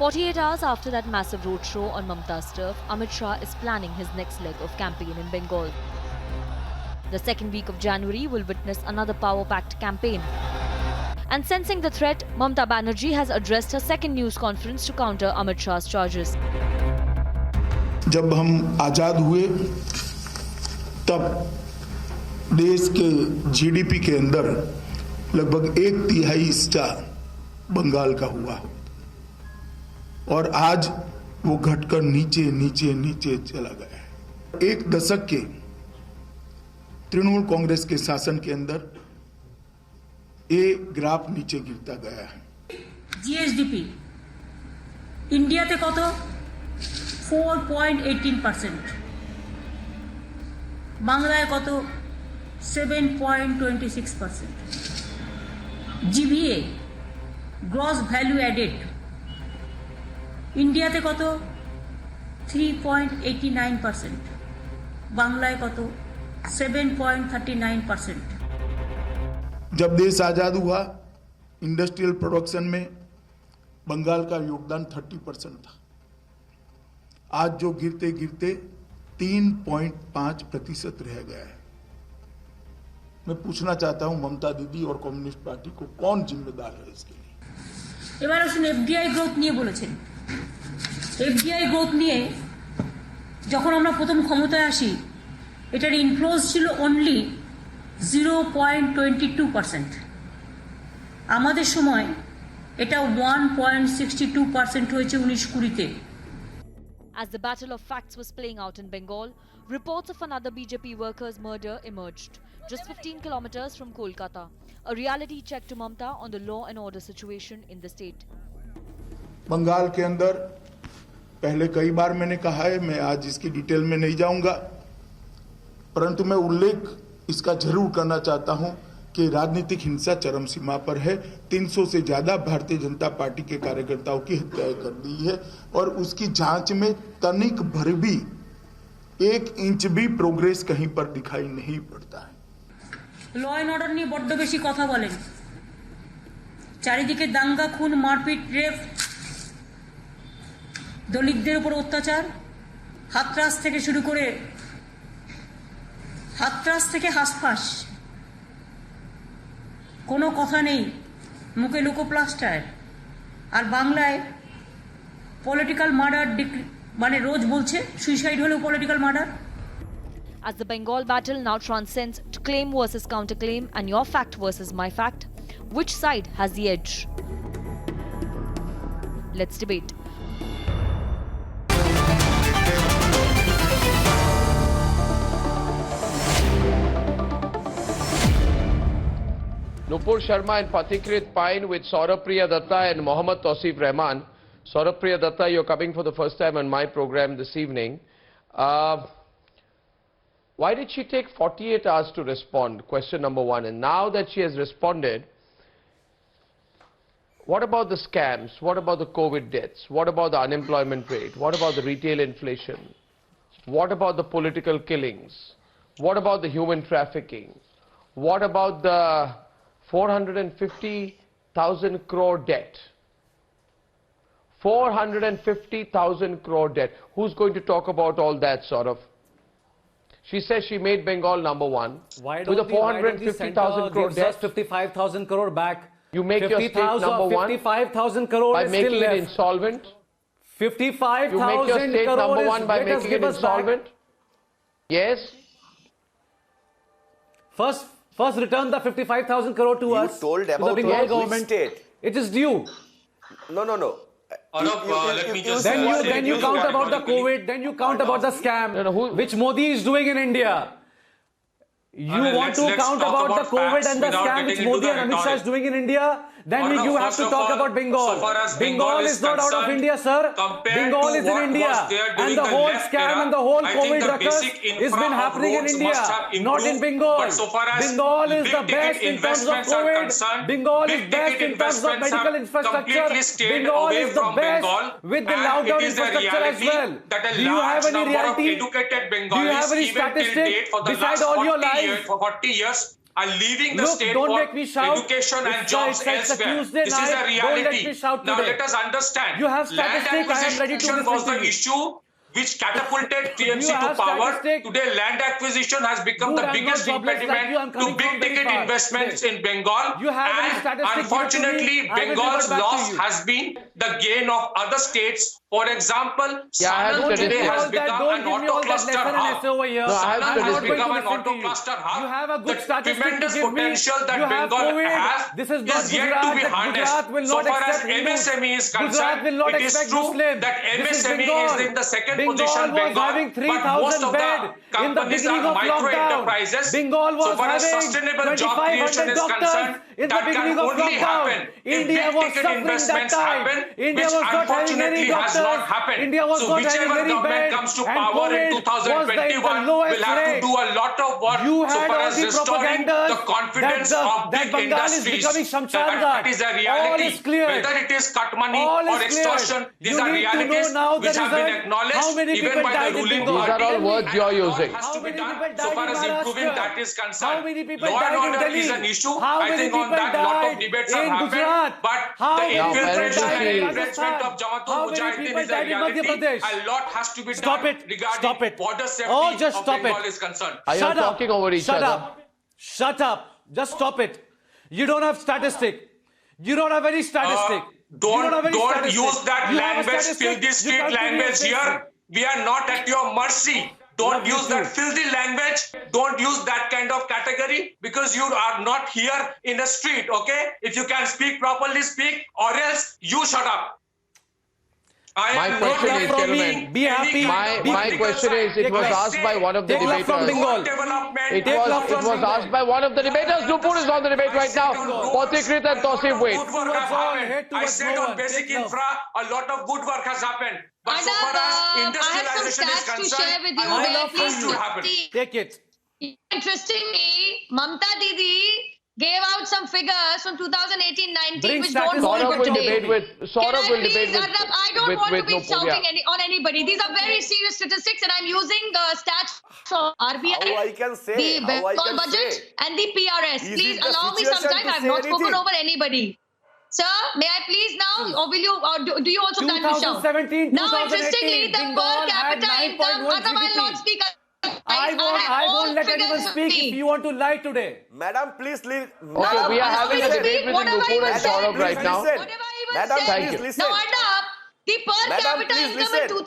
48 hours after that massive roadshow on Mamta's turf, Amit Shah is planning his next leg of campaign in Bengal. The second week of January will witness another power-packed campaign. And sensing the threat, Mamta Banerjee has addressed her second news conference to counter Amit Shah's charges. जब हम आज़ाद हुए तब देश के GDP के अंदर लगभग 1/3 हिस्सा बंगाल का हुआ और आज वो घटकर नीचे नीचे नीचे चला गया है। एक दशक के तृणमूल कांग्रेस के शासन के अंदर ये ग्राफ नीचे गिरता गया है। जीएसडीपी इंडिया ते कत 4.18%, बांग्लाয় কত 7.26%, জিভিএ গ্রস ভ্যালু অ্যাডেড ইন্ডিয়াতে কত 3.89%, বাংলায় কত 7.39%। जब देश आजाद हुआ इंडस्ट्रियल प्रोडक्शन में बंगाल का योगदान 30% था। आज जो गिरते गिरते 3.5% रह गया है। मैं पूछना चाहता हूं ममता दीदी और कम्युनिस्ट पार्टी को कौन जिम्मेदार है इसके लिए। এবার আসুন এফডিআই গ্রোথ নিয়ে বলেছেন। এফডিআই গ্রোথ নিয়ে যখন আমরা প্রথম ক্ষমতায় আসি এটার ইনফ্লোজ ছিল অনলি 0.22%, আমাদের সময় এটা 1.62% হয়েছে 19-20-তে। As the battle of facts was playing out in Bengal, reports of another BJP worker's murder emerged, just 15 kilometers from Kolkata. A reality check to Mamta on the law and order situation in the state. Bengal के अंदर पहले कई बार मैंने कहा है, मैं आज इसकी डिटेल में नहीं जाऊंगा, परंतु मैं उल्लेख इसका जरूर करना चाहता हूं कि राजनीतिक हिंसा चरम सीमा पर है। 300 से ज्यादा भारतीय जनता पार्टी के कार्यकर्ताओं की हत्याएं कर दी है और उसकी जांच में तनिक भर भी 1 इंच भी प्रोग्रेस कहीं पर दिखाई नहीं पड़ता है। ল অ্যান্ড অর্ডার নিয়ে বড্ড বেশি কথা বলেন, চারিদিকে দাঙ্গা, খুন, মারপিট, রেপ, দলিতদের উপর অত্যাচার, হাতরাস থেকে শুরু করে হাতরাস থেকে হাসফাস, কোনো কথা নেই, মুখে লুকোপ্লাস্টার। আর বাংলায় পলিটিক্যাল মার্ডার মানে রোজ বলছে সুইসাইড হলেও political murder. As the Bengal battle now transcends to claim versus counterclaim and your fact versus my fact, which side has the edge? Let's debate. Nupur Sharma and Pathikrit Pine with Saurabh Priya Datta and Mohammad Tausif Rahman. Saurabh Priya Datta, you're coming for the first time on my program this evening. Why did she take 48 hours to respond? Question number one. And now that she has responded, what about the scams? What about the COVID deaths? What about the unemployment rate? What about the retail inflation? What about the political killings? What about the human trafficking? What about the 450,000 crore debt? 450,000 crore debt. Who's going to talk about all that, sort of? She says she made Bengal number one. With a 450,000 crore debt, 55,000 crore back. You make your state number one 55,000 crore by is making still it left. insolvent. 55,000 You make your state crore number is, one by let us making give it us back. insolvent. Yes. First return the 55,000 crore to us. You told to about the Bengal which government. state? It is due. No. Let me just Then you count about the COVID. Then you count about the scam which Modi is doing in India. You want to count about the COVID and the scam which Modi and Amit Shah is doing in India? Then you have to talk about Bengal. Bengal is not out of India, sir. Bengal is in India. And the whole scam and the whole COVID ruckus has been happening in India, not in Bengal. Bengal is the best in terms of COVID. Bengal is best in terms of medical infrastructure. Bengal is the best with the lockdown infrastructure as well. Do you have any reality? Do you have any statistics beside all your lies? For 40 years. are leaving the Look, state don't for make me shout. education and It's jobs a elsewhere. Tuesday This is a night. reality. Don't let me shout Now today. let us understand. You have Land statistics, I am ready to acquisition listen was to the you. issue which catapulted You TMC to have power. statistics. Today, land acquisition has become Dude, the I'm not biggest jobless like impediment you. I'm to coming big from very ticket far investments today. in Bengal. You have any And statistics given to me? unfortunately, I will Bengal's revert back to loss you. has been the gain of other states. For example, Yeah, I have Sanand today statistics. has All that, become don't an give me auto all that cluster lesson and hub. essay over here. No, I have I'm not Sanand has going to become an listen auto to you. cluster hub. You have a good The statistic to tremendous give me. potential that You have Bengal COVID. has This is not is yet Gujarat. to be That harnessed. Gujarat will So not far as accept Hindus. MSME is Gujarat concerned, will not it is expect true Muslims. that This is MSME Bengal. is in the second Bengal position, was having but most 3,000 of bed the in the companies beginning are of micro lockdown. enterprises. Bengal was So far as having sustainable job 2,500 creation is doctors concerned, in the that beginning can of only lockdown. happen if India big was ticket suffering that investments time. happen, India which was not having any unfortunately has doctors. not happened. India was So not having whichever any government bed. comes to And power in COVID was the 2021 lowest will have to rate. do a lot of work You so had far all as the restoring propagandas the confidence of that big Bengal is industries. becoming Shamshan That Ghat. is a All reality. is clear. Whether it is cut money All or is clear. extortion, these You are need to know realities now the which have been result. acknowledged How many even people by died the in ruling Bengal? These are all party. words you're And a lot using. has How to be many done people so died far in as improving Maharashtra? that is concerned. How many people Law and died in order Delhi? is an issue. How I many think on people that lot died of debates in have happened. Gujarat? But How the many people infiltration died and in entrenchment Rajasthan? of Jamatul How many Mujahideen people is a died in Madhya reality. Pradesh? A lot has to be Stop done it. regarding Stop it. border safety Oh, just of stop Bengal it. is concerned. Are you Shut up. talking over each Shut other? up. Shut up. Just stop it. You don't have statistic. You don't have any statistic. Don't statistic. use that You have a language, statistic, filthy you street come to me and language say here. so. We are not at your mercy. Don't Love you use that too. filthy language. Don't use that kind of category because you are not here in the street, okay? If you can speak properly, speak, or else you shut up. I My am question not is, here gentlemen, being be happy. any My kind of Be- my political question is, side. it was Take asked by one of the Take love from debaters. Bengal. Development. It Take love was from Bengal. asked by one of the debaters. Nupur is on the debate right now. Pothikrit and Tosif wait. Good work Towards has all, happened. hate I towards said no on one. basic Take love. infra, a lot of good work has happened. But so far Arnab, as I have some industrialization is stats to concerned, share with a you. lot I of love things you. should happen. Take it. Interestingly, Mamta Didi gave out some figures from 2018-19 Bring which don't statistics. hold Saurabh good will today. debate with Saurabh Can will I debate please, with Arnab, I don't want to be Nupur, shouting yeah. on anybody. These are very serious statistics and I'm using stats from RBI, How I can say, the how I Bengal can budget say. and the PRS. Is Please it the allow me some situation time. to I have say not spoken anything? over anybody. Sir, may I please now, or will you, or do you also plan to shout? 2017, Now, 2018, interestingly, the Bengal per had capita income, 9.1 Arnab, I'll not GDP. speak. I won't let anyone speak if you want to lie today. Madam, please leave. Okay, we are having a debate with Nupur and Saurabh right now. Whatever I even Madam, said. Thank please you. listen. Now, Arnab, the per Madam, capita please income listen. in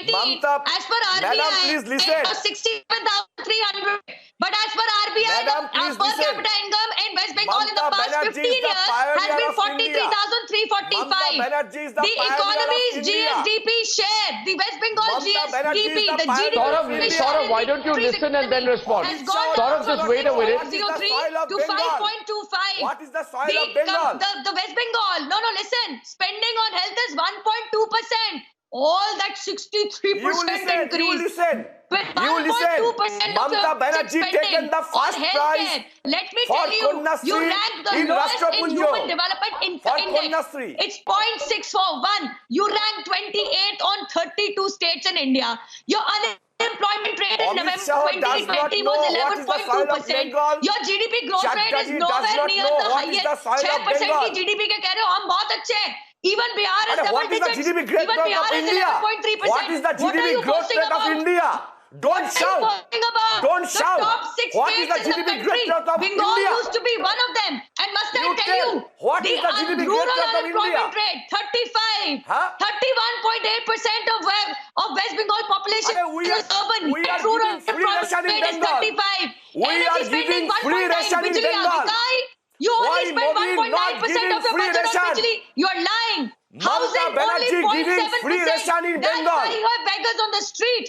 2018-19, Mamta, as per RBI, Madam, please listen. was 67,300. But as per RBI, Madam, the please per listen. capita income in West Bengal in the Mamta past Banerjee 15 is the years pioneer has been of India. 43,345. Mamta Banerjee is the The pioneer economy's of India. GSDP share, the West Bengal Mamta Banerjee GSDP, is the the pioneer GDP of Saurabh, India. Saurabh, why don't you listen and then respond? has gone Saurabh, down just from wait a minute. 6.03 to 5.25. What is the soil of Bengal? The West Bengal, no, listen, spending on health is 1.2%. All that 63% You listen, increase. you listen. With You listen. 1.2% of Mamta your Banerjee spending taken the on first healthcare. prize Let me for tell you, Kanyasri you rank the in lowest in Rashtrapunjo. human development For index. Kanyasri. It's 0.641. You rank 28th on 32 states in India. Your unemployment rate in Amit November Shah does not 2020 know was what is the soil of 11.2%. Bengal. Your GDP growth rate is Chakraji does nowhere not near know the what is the highest. soil of 6% की Bengal. GDP के कह रहे हो हम बहुत अच्छे हैं. Even Bihar is But double what is the digits. GDP growth Even rate Bihar of is India? 11.3%. What is the What are GDP you growth boasting rate of about? India? Don't What are you shout. boasting about? Don't The shout. top 6 What is states the in GDP the growth country. rate of Bengal India? used to be one of them. And must I You tell tell. you, What the is the GDP growth rural rate of unemployment India? rate 35, Huh? 31.8% of West Bengal population Arre, we is are- urban. we are And rural giving free ration in unemployment is Bengal. 35. We Energy are spending giving 1.9. free ration in Bijli Bengal. Abikai, you Why only spend Modi not 1.9% giving of your free budget on ration? Bijli. You are lying. Mamta Housing Banerjee only giving 0.7%. free ration in That's Bengal. why you have beggars on the street.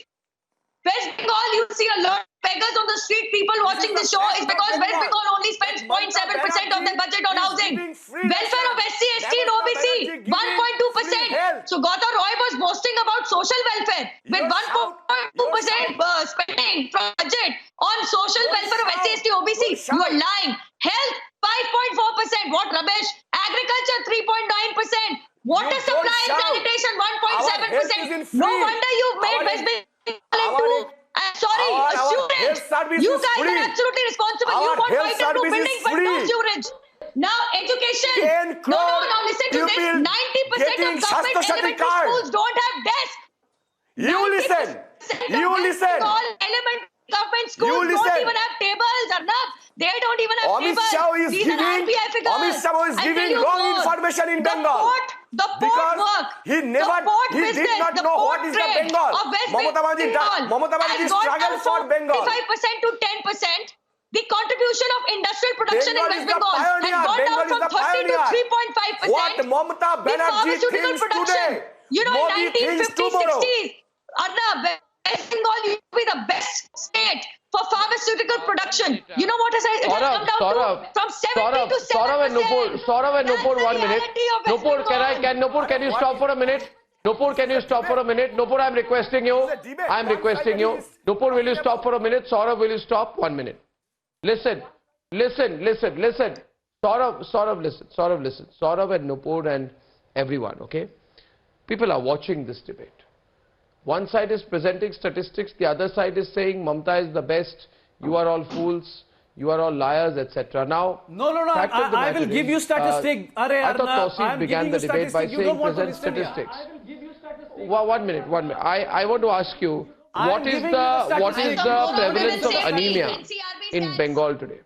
West Bengal, you see a lot of beggars on the street. People watching the show is because West Bengal only spends 0.7% of their budget on housing. Welfare of SC, ST and OBC, 1.2%. So Gautam Roy was boasting about social welfare with 1.2% spending from budget on social welfare of SC, ST, OBC. You are lying. Health, 5.4%. What rubbish. Agriculture, 3.9%. Water You supply and don't shout. sanitation, Our health is in 1.7%. No free. wonder you made Our- West Bengal our- into, I'm sorry, our a health student. service You is guys free. are absolutely responsible Our you want health vital service is buildings, but free. no sewerage. Now education. 10 crore Now listen to this. people 90% getting of government Swasthya Sati elementary card. schools don't have desks. You listen. 90% You of listen. All elementary government schools You don't listen. even have tables, Arnab. They don't even have Amit tables. Shah is These giving, are RBI figures. Amit Shah is I'll tell giving you wrong more. information in The Bengal. port Because work. he never, the port he did business, not the know port what is the trade Bengal. of West Mamata Banerjee has gone struggle up for from Bengal. 55% to 10%. The contribution of industrial production Bengal in is West the Bengal has pioneer. gone Bengal down is from the 30 to pioneer. 3.5%. What Mamata The Banerjee pharmaceutical thinks production. today, You know, in Modi thinks 1950s, tomorrow. 60s, Arnab, West Bengal used to be the best state for pharmaceutical production. You know what it has come down to? From 70 to 7%. Saurav and Nupur, That's 1 the minute. reality of West Nupur, Bengal. can you stop for a minute? Nupur, can you stop for a minute? Nupur, I'm requesting you. I'm requesting you. Nupur, will you stop for a minute? Saurav, will you stop? 1 minute. Listen. Saurav, listen. Saurav and Nupur and everyone, okay? People are watching this debate. One side is presenting statistics, the other side is saying Mamata is the best, you are all fools, you are all liars, etc. Now, No. fact of the I will matter give is, you statistics. I thought Tawseef began the debate by saying present statistics. 1 minute. I want to ask you, what is the prevalence of anemia in Bengal today?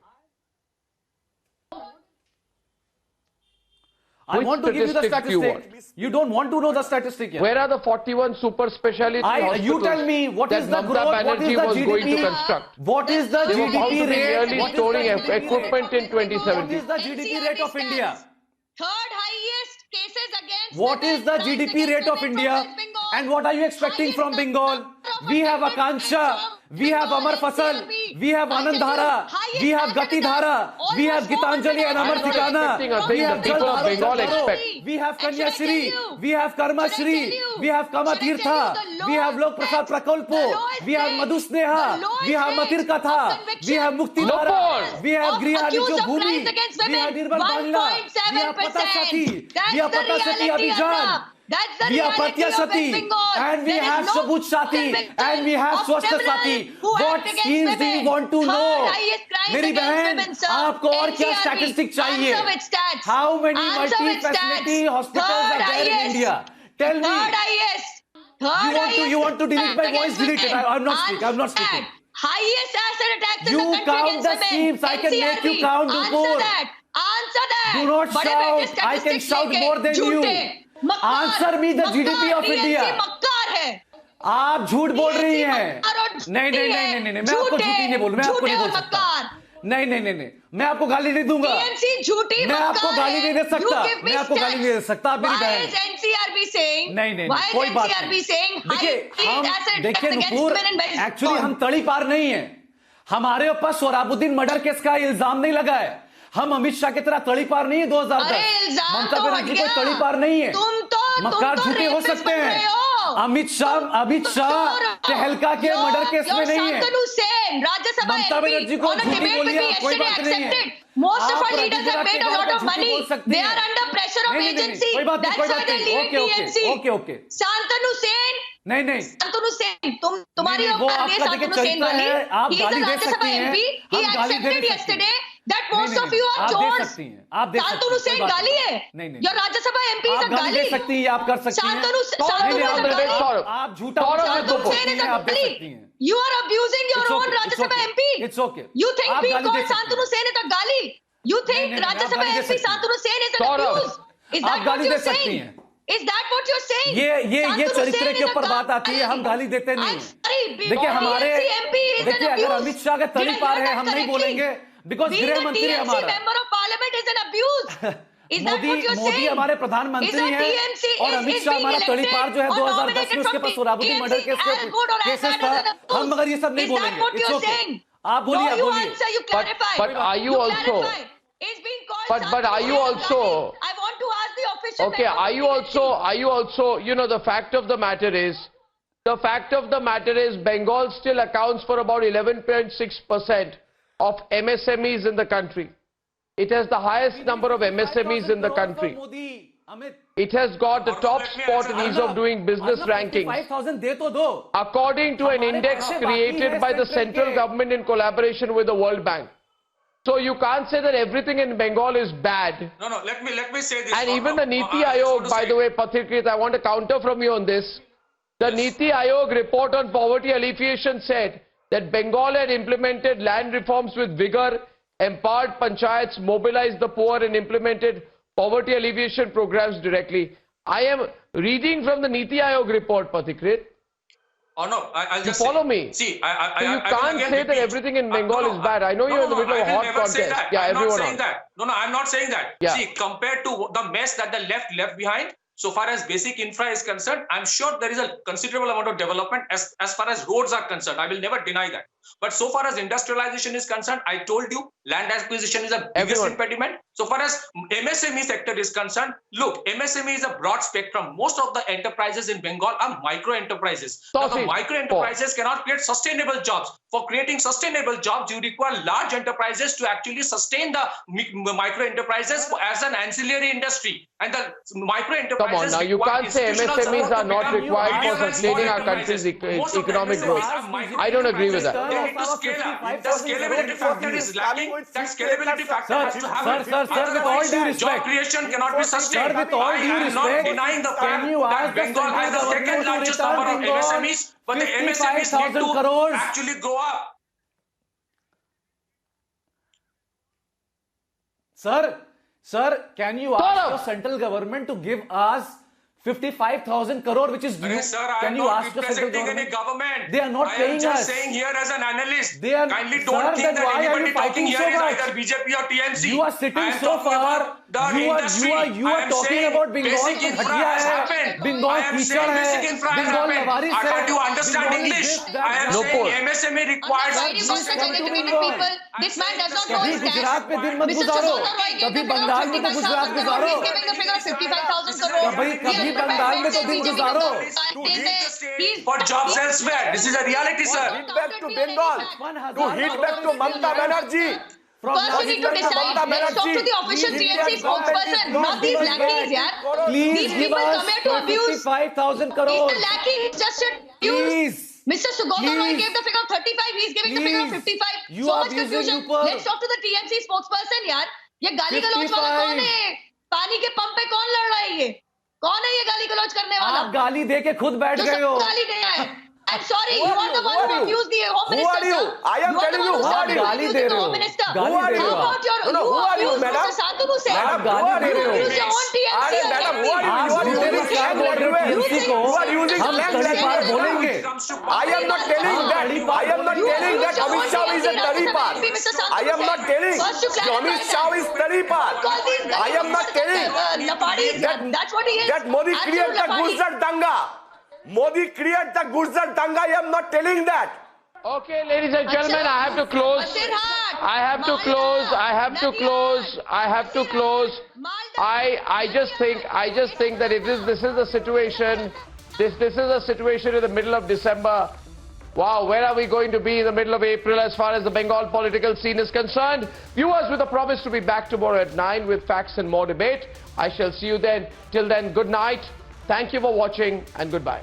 I want to give you the statistics you statistic. You don't want to know the statistic yet. Where are the 41 super specialty hospitals You tell me what is the that growth, Mamata what is Banerjee the was going to GDP, construct? what is the They were found to GDP be rate, merely what is the storing GDP rate? equipment in What 2017. is the GDP rate of India? Third highest cases against What women, is the crimes GDP against rate of women India? from West Bengal. And what are you expecting from Bengal? We have Akansha, we have Amar Fasal, we have Anand Dhara, we have Gati Dhara, we have Gitanjali and Amar Thikana, we have people of Bengal expect. we have Kanya Shri, we have Karma Shri, we have Kama Tirtha, we have Lok Prasad Prakalpo, we have Madhu Sneha, we have Matir Katha, we have Mukti Dhara, we have Griha Nijo Bhumi, we have Nirbal Bangla, we have Pata Sati, we have Pata Sati Abhijan. That's the We have reality Patya of Sati, West Bengal. and we There is have no Sabut Sati, victim and we have of Swasthya criminal Sati. who act What against schemes do you women. want to Third know? highest crimes मेरी against बहन, women, sir. आपको और क्या NCRB. Statistic चाहिए? Answer with stats. How many Answer with multi-facility stats. hospitals are Third there in highest. India? Tell me. Third highest. Third You want to delete my against voice? Delete it. women. I'm not speaking. I'm not speaking. Highest asset attacks in You the country count against the women. schemes. I can make you NCRB. count, Answer Nupur. that. Answer that. Do not बड़े shout. बड़े I can statistics shout लेके more than you. झूठे, मक्कार, Answer me the GDP of मक्कार, India. TNC मक्कार है. आप झूठ बोल रही हैं। मक्कार और नहीं, मैं आपको झूठे, झूठी नहीं बोल, मैं आपको झूठे नहीं बोल और सकता। मक्कार. नहीं, मैं आपको गाली नहीं दूंगा। TNC झूठी मैं आपको मक्कार गाली नहीं दे है. सकता। You give me मैं आपको गाली नहीं दे सकता। आप मेरी Why बहन is NCRB saying? नहीं, Why is कोई बात NCRB नहीं। saying देखिए नुपुर, एक्चुअली हम तड़ी पार नहीं है। हमारे ऊपर सोहराबुद्दीन मर्डर केस का इल्जाम नहीं लगा है। हम अमित शाह की तरह तड़ी पार नहीं है 2010। ममता बनर्जी कोई तड़ी पार नहीं है। मक्कार झूठे हो सकते हैं। अमित शाह तहलका के मर्डर केस में नहीं है। ममता बनर्जी को झूठी बोलिए, कोई बात नहीं है। Most of our leaders have made a lot of money. They are under pressure of agency. कोई बात That's why they leave TNC. Okay. Shantanu Sen. नहीं। शांतनु सेन, तुम्हारी वो औकात नहीं है आपका देखिए शांतनु सेन चरित्र वाली. है, आप He is गाली a दे Rajya सकती Sabha हैं, MP. He हम गाली दे accepted सकती yesterday हैं। that most नहीं, of you are आप दे chores. सकती हैं, आप दे सकती हैं, शांतनु सेन कोई बात गाली है. नहीं। Your Rajya Sabha MP is आप a गाली दे गाली. सकती हैं, आप कर सकती हैं। शांतनु नहीं, is आप a गाली. आप झूठा Shantanu बोल Sen सकती is हैं, a आप दे bully. सकती हैं। You are abusing your It's own okay, Rajya it's Sabha okay, MP. it's okay. You think आप being गाली दे called सकती Shantanu हैं। Sen is a gali? You think नहीं, Rajya आप Sabha गाली दे MP सकती हैं। Shantanu Sen is an Saurabh, abuse? Is आप that what गाली you're दे सकती saying? हैं। Is that what you're saying? ये Shantanu चरित्र Sen के is a ऊपर बात आती है, हम गाली देते नहीं I'm हैं। sorry, देखिए हमारे TNC MP is an देखिए अगर abuse. अमित शाह के Did तड़ी I पार hear है that हम नहीं correctly? बोलेंगे बिकॉज Being गृह a मंत्री TNC हमारा member of parliament is an abuse. Is that what you're Modi saying? हमारे प्रधानमंत्री Is a हैं TNC और अमित is शाह being हमारा तड़ी पार जो है elected or 2010 में उसके nominated pass Sohrabuddin from murder case TNC as good or as cases bad था as an abuse? हम मगर ये सब नहीं Is that बोलेंगे what It's you're okay. saying? आप बोलिए No, आप you बोलिए answer, you clarify. but are you also- clarify. It's being called But are you Shantanu also- Sen. I want to ask the official. Okay, members are of you TNC. also, you know, the fact of the matter is Bengal still accounts for about 11.6% of MSMEs in the country. It has the highest number of MSMEs in the country. It has got the top spot in ease of doing business rankings. 5,000 दे तो दो According to an index created by the central government in collaboration with the World Bank. So you can't say that everything in Bengal is bad. No, let me say this. And even the Niti Aayog, by the way, Pathikrit, I want to counter from you on this. The Niti Aayog report on poverty alleviation said that Bengal had implemented land reforms with vigor, empowered panchayats, mobilized the poor and implemented poverty alleviation programs directly. I am reading from the Niti Aayog report, Pathikrit. Oh no, I'll just follow say, me. See, you can't say that everything in Bengal is bad. I know you're in the middle of a hot contest. Yeah, I'm not saying that. No, I'm not saying that. Yeah. See, compared to the mess that the left behind, so far as basic infra is concerned, I'm sure there is a considerable amount of development as far as roads are concerned. I will never deny that. But so far as industrialization is concerned, I told you, land acquisition is a biggest impediment. So far as MSME sector is concerned, look, MSME is a broad spectrum. Most of the enterprises in Bengal are micro enterprises. Now, the micro enterprises cannot create sustainable jobs. For creating sustainable jobs, you require large enterprises to actually sustain the micro enterprises as an ancillary industry. And the micro enterprises. Come on, now you can't say MSMEs are not required for sustaining our country's economic growth. I don't agree with that. They need to scale up. The scalability factor is lacking. That scalability factor has to happen. Sir, with all due respect. Job creation cannot be sustained. Sir, with all due I am not respect, denying the fact can you that ask the Bengal has the central second government largest to number of return Bengal MSMEs, but the MSMEs need 55,000 to crores. actually grow up. Sir, can you ask the central government to give us 55,000 crore, which is due? Sir, I can am you not ask the central representing government? any government. They are not paying us. I am just saying here as an analyst. They are, Kindly sir, don't think then that why are anybody you talking fighting here so is much? either BJP or TMC. You are sitting I am so talking far. about the industry. You are I am talking saying about Bengal basic to infra घटिया has है, happened. Bengal I am कीचड़ saying है, basic infra has Bengal happened. लवारिस है, Can't you understand Bengal English? this, that, I am that. saying MSME requires Why do you want such educated people? This man does not know कभी his Gujarat cash. में दिन मत Mr. गुजारो, Chisholm, कभी बंगाल में तो Gujarat गुजारो, He's giving the figure of 55,000 crore. कभी बंगाल में तो दिन गुजारो. For jobs elsewhere. This is a reality, sir. Hit back to Bengal. To hit back to Mamata Banerjee. First, you need to decide. Let's talk to the official TMC spokesperson, not these lackeys, yaar. Please These give people come us here to abuse. 55,000 He's crore. the lackey. He's just should Please. Mr. Sugata Roy Please. gave the figure of 35. He's giving the figure of 55. You So are much abusing confusion. Upar. Let's talk to the TMC spokesperson, यार. ये गाली गलौज वाला 55. कौन है? पानी के pump पे कौन लड़ रहा है ये? कौन है ये गाली गलौज करने वाला? आप गाली दे के खुद बैठ जो गए हो. सबको गाली दे रहा है. I'm sorry, you are the one Who who are you? abused the Home Who Minister, are you? sir. I am You are the telling one you, who who started are you? गाली abusing they the रहे Home हो. Minister. गाली Who are they you? रहे How हो. about your No, who are you, abused madam? Mr. Santanu said? Madam, गाली who are they you? रहे हो. Abuse your own TMC. अरे मैडम, who are you? आप You are दूसरे using का क्या slang बोल रहे हो language. TMC को? You are using हम slang तड़ी पार language. बोलेंगे. I am not telling that. I am not telling that Amit Shah is a Taripar. I am not telling Amit Shah is Taripar. I am not telling That's what he is. that Modi created the Gujarat Danga. Modi created the Gujarat Danga. I am not telling that. Okay, ladies and gentlemen, I have to close. I have to close. I just think that this is the situation. This is a situation in the middle of December. Wow, where are we going to be in the middle of April as far as the Bengal political scene is concerned? Viewers, with a promise to be back tomorrow at 9 with facts and more debate. I shall see you then. Till then, good night. Thank you for watching and goodbye.